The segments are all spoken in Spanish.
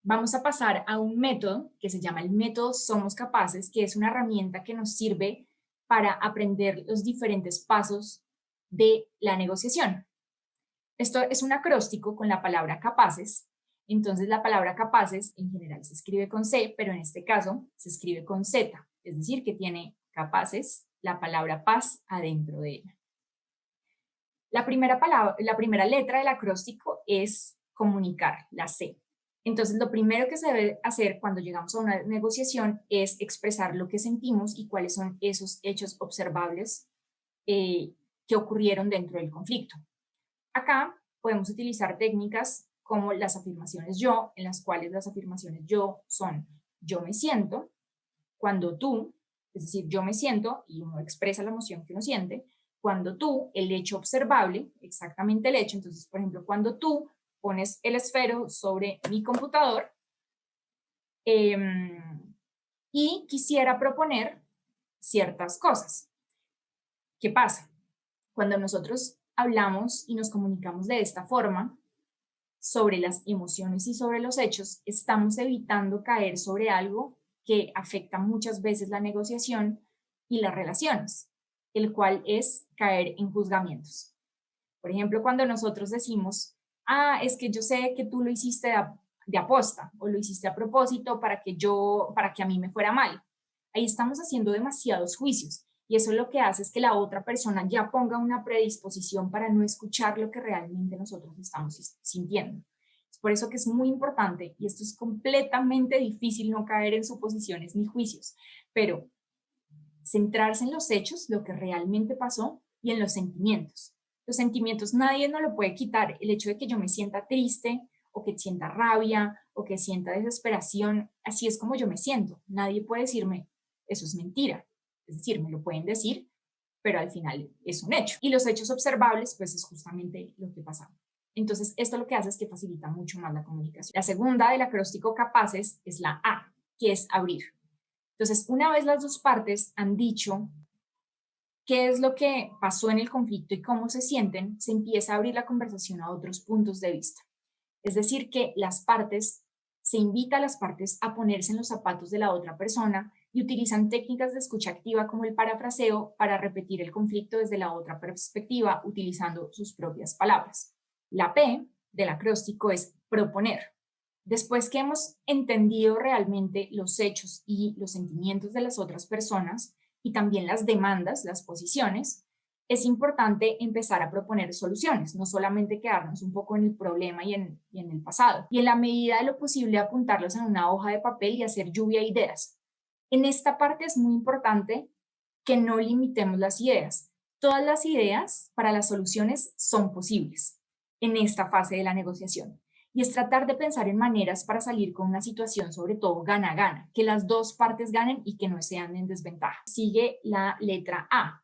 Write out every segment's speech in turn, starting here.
Vamos a pasar a un método que se llama el método Somos Capaces, que es una herramienta que nos sirve para aprender los diferentes pasos de la negociación. Esto es un acróstico con la palabra capaces. Entonces, la palabra capaces en general se escribe con C, pero en este caso se escribe con Z, es decir, que tiene capaces, la palabra paz adentro de ella. La primera letra del acróstico es comunicar, la C. Entonces, lo primero que se debe hacer cuando llegamos a una negociación es expresar lo que sentimos y cuáles son esos hechos observables que ocurrieron dentro del conflicto. Acá podemos utilizar técnicas como las afirmaciones yo, en las cuales las afirmaciones yo son yo me siento, cuando tú, es decir, yo me siento y uno expresa la emoción que uno siente, cuando tú, el hecho observable, exactamente el hecho, entonces, por ejemplo, cuando tú pones el esfero sobre mi computador eh, y quisiera proponer ciertas cosas. ¿Qué pasa? Cuando nosotros hablamos y nos comunicamos de esta forma sobre las emociones y sobre los hechos, estamos evitando caer sobre algo que afecta muchas veces la negociación y las relaciones, el cual es caer en juzgamientos. Por ejemplo, cuando nosotros decimos, es que yo sé que tú lo hiciste de aposta o lo hiciste a propósito para que a mí me fuera mal. Ahí estamos haciendo demasiados juicios y eso lo que hace es que la otra persona ya ponga una predisposición para no escuchar lo que realmente nosotros estamos sintiendo. Es por eso que es muy importante, y esto es completamente difícil, no caer en suposiciones ni juicios, pero centrarse en los hechos, lo que realmente pasó, y en los sentimientos. Los sentimientos nadie nos lo puede quitar. El hecho de que yo me sienta triste o que sienta rabia o que sienta desesperación, así es como yo me siento. Nadie puede decirme, eso es mentira. Es decir, me lo pueden decir, pero al final es un hecho. Y los hechos observables, pues es justamente lo que pasa. Entonces, esto lo que hace es que facilita mucho más la comunicación. La segunda del acróstico capaces es la A, que es abrir. Entonces, una vez las dos partes han dicho qué es lo que pasó en el conflicto y cómo se sienten, se empieza a abrir la conversación a otros puntos de vista. Es decir, que se invita a las partes a ponerse en los zapatos de la otra persona y utilizan técnicas de escucha activa como el parafraseo para repetir el conflicto desde la otra perspectiva utilizando sus propias palabras. La P del acróstico es proponer. Después que hemos entendido realmente los hechos y los sentimientos de las otras personas y también las demandas, las posiciones, es importante empezar a proponer soluciones, no solamente quedarnos un poco en el problema y en el pasado. Y en la medida de lo posible apuntarlos en una hoja de papel y hacer lluvia de ideas. En esta parte es muy importante que no limitemos las ideas. Todas las ideas para las soluciones son posibles en esta fase de la negociación. Y es tratar de pensar en maneras para salir con una situación, sobre todo gana-gana, que las dos partes ganen y que no sean en desventaja. Sigue la letra A,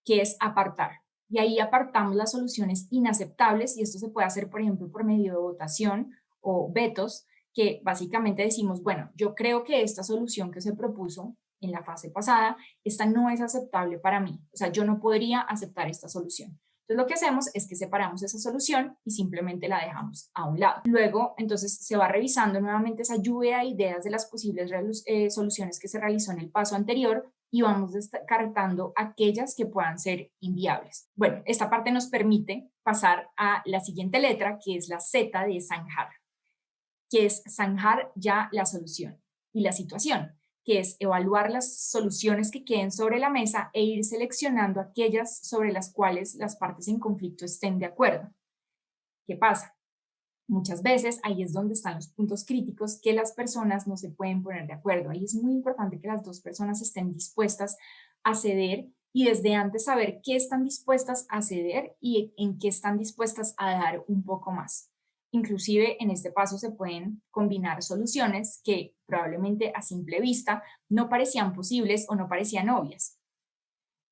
que es apartar. Y ahí apartamos las soluciones inaceptables y esto se puede hacer, por ejemplo, por medio de votación o vetos, que básicamente decimos, bueno, yo creo que esta solución que se propuso en la fase pasada, esta no es aceptable para mí. O sea, yo no podría aceptar esta solución. Entonces lo que hacemos es que separamos esa solución y simplemente la dejamos a un lado. Luego, entonces, se va revisando nuevamente esa lluvia de ideas de las posibles soluciones que se realizó en el paso anterior y vamos descartando aquellas que puedan ser inviables. Bueno, esta parte nos permite pasar a la siguiente letra, que es la Z de zanjar, que es zanjar ya la solución y la situación, que es evaluar las soluciones que queden sobre la mesa e ir seleccionando aquellas sobre las cuales las partes en conflicto estén de acuerdo. ¿Qué pasa? Muchas veces ahí es donde están los puntos críticos que las personas no se pueden poner de acuerdo. Ahí es muy importante que las dos personas estén dispuestas a ceder y desde antes saber qué están dispuestas a ceder y en qué están dispuestas a dar un poco más. Inclusive en este paso se pueden combinar soluciones que probablemente a simple vista no parecían posibles o no parecían obvias.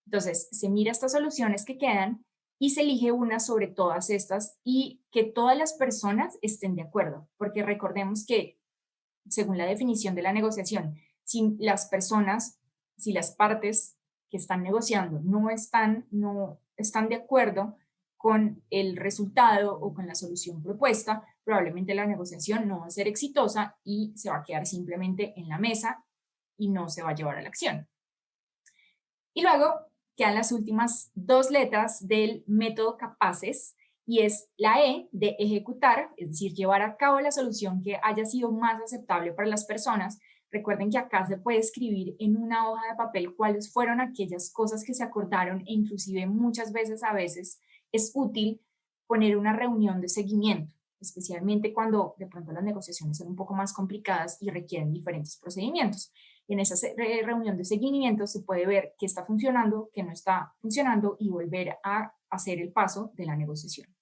Entonces, se mira estas soluciones que quedan y se elige una sobre todas estas y que todas las personas estén de acuerdo, porque recordemos que, según la definición de la negociación, si las personas, si las partes que están negociando no están de acuerdo, con el resultado o con la solución propuesta, probablemente la negociación no va a ser exitosa y se va a quedar simplemente en la mesa y no se va a llevar a la acción. Y luego quedan las últimas dos letras del método CAPACES, y es la E de ejecutar, es decir, llevar a cabo la solución que haya sido más aceptable para las personas. Recuerden que acá se puede escribir en una hoja de papel cuáles fueron aquellas cosas que se acordaron, e inclusive muchas veces, a veces, es útil poner una reunión de seguimiento, especialmente cuando de pronto las negociaciones son un poco más complicadas y requieren diferentes procedimientos. En esa reunión de seguimiento se puede ver qué está funcionando, qué no está funcionando y volver a hacer el paso de la negociación.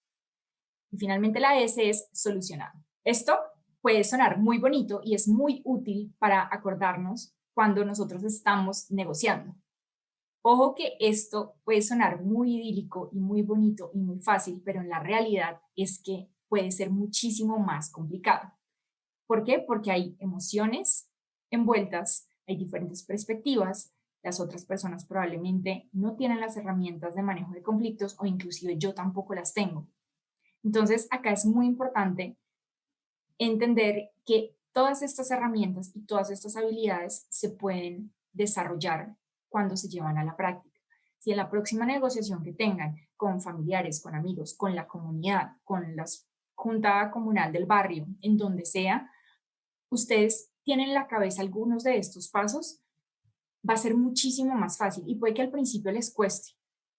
Y finalmente la S es solucionar. Esto puede sonar muy bonito y es muy útil para acordarnos cuando nosotros estamos negociando. Ojo que esto puede sonar muy idílico y muy bonito y muy fácil, pero en la realidad es que puede ser muchísimo más complicado. ¿Por qué? Porque hay emociones envueltas, hay diferentes perspectivas, las otras personas probablemente no tienen las herramientas de manejo de conflictos o inclusive yo tampoco las tengo. Entonces, acá es muy importante entender que todas estas herramientas y todas estas habilidades se pueden desarrollar cuando se llevan a la práctica. Si en la próxima negociación que tengan con familiares, con amigos, con la comunidad, con la junta comunal del barrio, en donde sea, ustedes tienen en la cabeza algunos de estos pasos, va a ser muchísimo más fácil y puede que al principio les cueste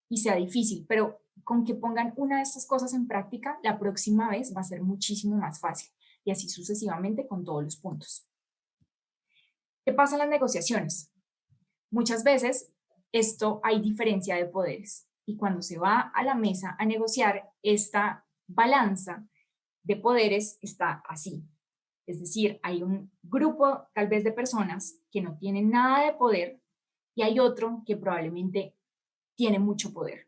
y sea difícil, pero con que pongan una de estas cosas en práctica, la próxima vez va a ser muchísimo más fácil y así sucesivamente con todos los puntos. ¿Qué pasa en las negociaciones? Muchas veces esto hay diferencia de poderes y cuando se va a la mesa a negociar, esta balanza de poderes está así. Es decir, hay un grupo tal vez de personas que no tienen nada de poder y hay otro que probablemente tiene mucho poder.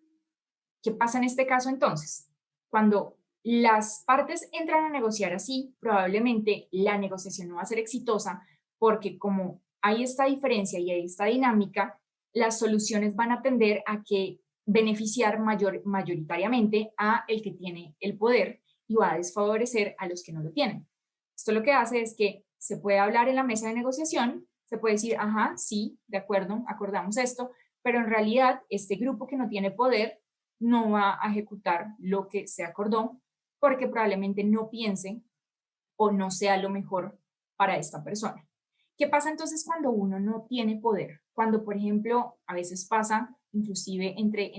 ¿Qué pasa en este caso entonces? Cuando las partes entran a negociar así, probablemente la negociación no va a ser exitosa porque como hay esta diferencia y hay esta dinámica, las soluciones van a tender a que beneficiar mayoritariamente a el que tiene el poder y va a desfavorecer a los que no lo tienen. Esto lo que hace es que se puede hablar en la mesa de negociación, se puede decir, ajá, sí, de acuerdo, acordamos esto, pero en realidad este grupo que no tiene poder no va a ejecutar lo que se acordó porque probablemente no piense o no sea lo mejor para esta persona. ¿Qué pasa entonces cuando uno no tiene poder? Cuando, por ejemplo, a veces pasa, inclusive entre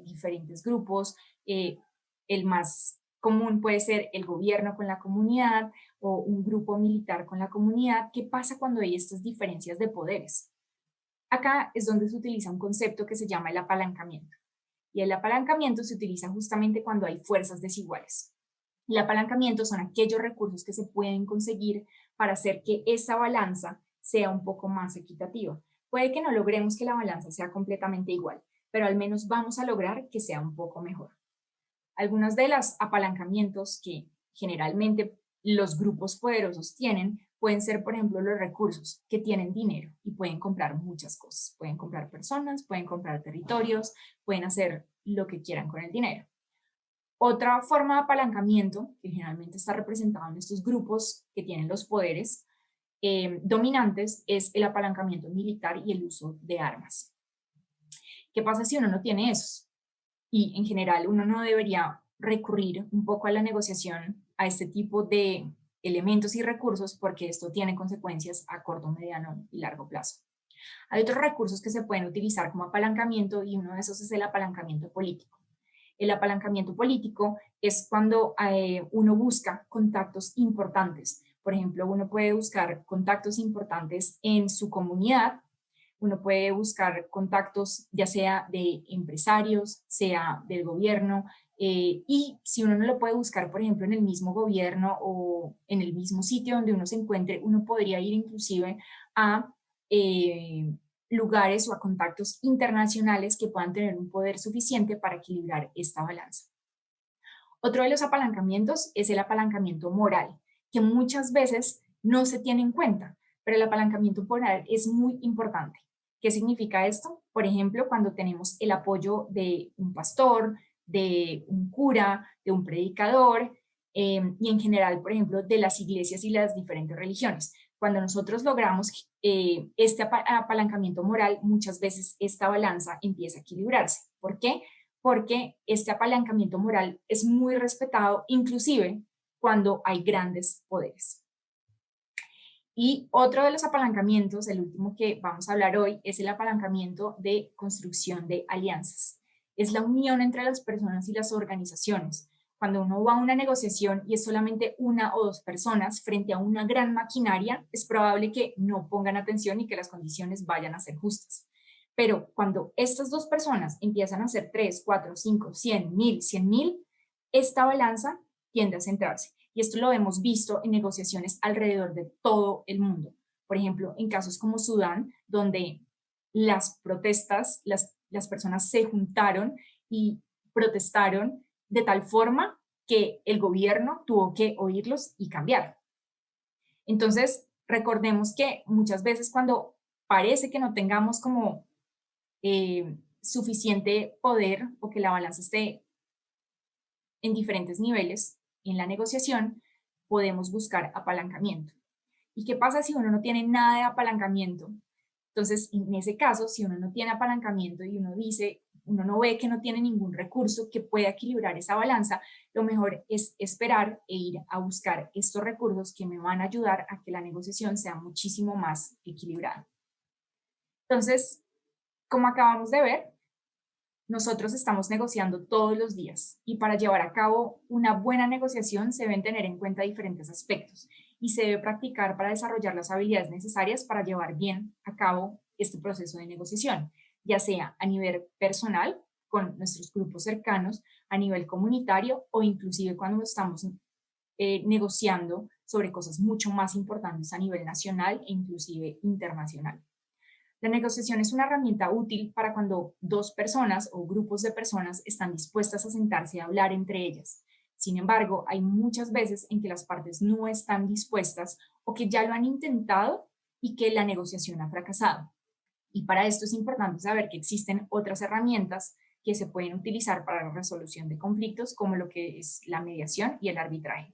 diferentes grupos, el más común puede ser el gobierno con la comunidad o un grupo militar con la comunidad. ¿Qué pasa cuando hay estas diferencias de poderes? Acá es donde se utiliza un concepto que se llama el apalancamiento. Y el apalancamiento se utiliza justamente cuando hay fuerzas desiguales. El apalancamiento son aquellos recursos que se pueden conseguir para hacer que esa balanza sea un poco más equitativa. Puede que no logremos que la balanza sea completamente igual, pero al menos vamos a lograr que sea un poco mejor. Algunos de los apalancamientos que generalmente los grupos poderosos tienen pueden ser, por ejemplo, los recursos que tienen dinero y pueden comprar muchas cosas. Pueden comprar personas, pueden comprar territorios, pueden hacer lo que quieran con el dinero. Otra forma de apalancamiento, que generalmente está representado en estos grupos que tienen los poderes dominantes, es el apalancamiento militar y el uso de armas. ¿Qué pasa si uno no tiene esos? Y en general uno no debería recurrir un poco a la negociación a este tipo de elementos y recursos porque esto tiene consecuencias a corto, mediano y largo plazo. Hay otros recursos que se pueden utilizar como apalancamiento y uno de esos es el apalancamiento político. El apalancamiento político es cuando uno busca contactos importantes. Por ejemplo, uno puede buscar contactos importantes en su comunidad, uno puede buscar contactos ya sea de empresarios, sea del gobierno, y si uno no lo puede buscar, por ejemplo, en el mismo gobierno o en el mismo sitio donde uno se encuentre, uno podría ir inclusive a lugares o a contactos internacionales que puedan tener un poder suficiente para equilibrar esta balanza. Otro de los apalancamientos es el apalancamiento moral, que muchas veces no se tiene en cuenta, pero el apalancamiento moral es muy importante. ¿Qué significa esto? Por ejemplo, cuando tenemos el apoyo de un pastor, de un cura, de un predicador, y en general, por ejemplo, de las iglesias y las diferentes religiones. Cuando nosotros logramos este apalancamiento moral, muchas veces esta balanza empieza a equilibrarse. ¿Por qué? Porque este apalancamiento moral es muy respetado, inclusive cuando hay grandes poderes. Y otro de los apalancamientos, el último que vamos a hablar hoy, es el apalancamiento de construcción de alianzas. Es la unión entre las personas y las organizaciones. Cuando uno va a una negociación y es solamente una o dos personas frente a una gran maquinaria, es probable que no pongan atención y que las condiciones vayan a ser justas. Pero cuando estas dos personas empiezan a ser 3, 4, 5, 100, 1000, 100,000, esta balanza tiende a centrarse. Y esto lo hemos visto en negociaciones alrededor de todo el mundo. Por ejemplo, en casos como Sudán, donde las protestas, las personas se juntaron y protestaron de tal forma que el gobierno tuvo que oírlos y cambiar. Entonces, recordemos que muchas veces cuando parece que no tengamos como suficiente poder o que la balanza esté en diferentes niveles en la negociación, podemos buscar apalancamiento. ¿Y qué pasa si uno no tiene nada de apalancamiento? Entonces, en ese caso, si uno no tiene apalancamiento y uno dice, uno no ve que no tiene ningún recurso que pueda equilibrar esa balanza, lo mejor es esperar e ir a buscar estos recursos que me van a ayudar a que la negociación sea muchísimo más equilibrada. Entonces, como acabamos de ver, nosotros estamos negociando todos los días y para llevar a cabo una buena negociación se deben tener en cuenta diferentes aspectos y se debe practicar para desarrollar las habilidades necesarias para llevar bien a cabo este proceso de negociación, ya sea a nivel personal, con nuestros grupos cercanos, a nivel comunitario o inclusive cuando estamos negociando sobre cosas mucho más importantes a nivel nacional e inclusive internacional. La negociación es una herramienta útil para cuando dos personas o grupos de personas están dispuestas a sentarse a hablar entre ellas. Sin embargo, hay muchas veces en que las partes no están dispuestas o que ya lo han intentado y que la negociación ha fracasado. Y para esto es importante saber que existen otras herramientas que se pueden utilizar para la resolución de conflictos, como lo que es la mediación y el arbitraje.